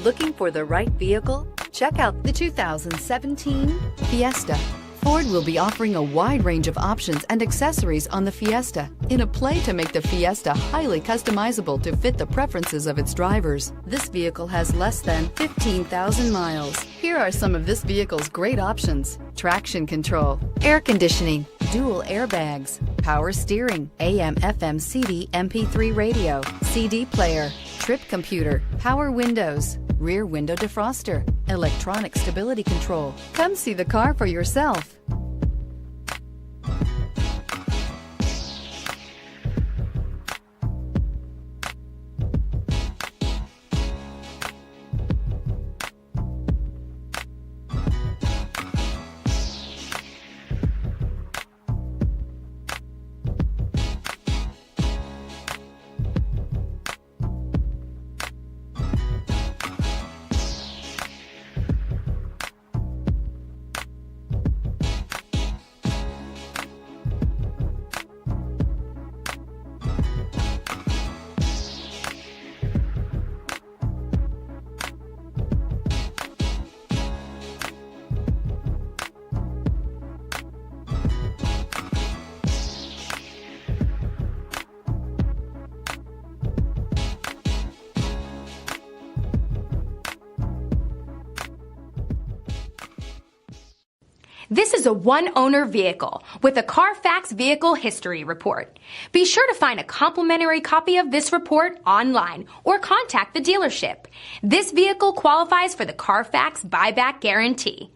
Looking for the right vehicle? Check out the 2017 Fiesta. Ford will be offering a wide range of options and accessories on the Fiesta in a play to make the Fiesta highly customizable to fit the preferences of its drivers. This vehicle has less than 15,000 miles. Here are some of this vehicle's great options: traction control, air conditioning, dual airbags, power steering, AM/FM CD MP3 radio, CD player, trip computer, power windows, rear window defroster, electronic stability control. Come see the car for yourself. This is a one-owner vehicle with a Carfax Vehicle History Report. Be sure to find a complimentary copy of this report online or contact the dealership. This vehicle qualifies for the Carfax Buyback Guarantee.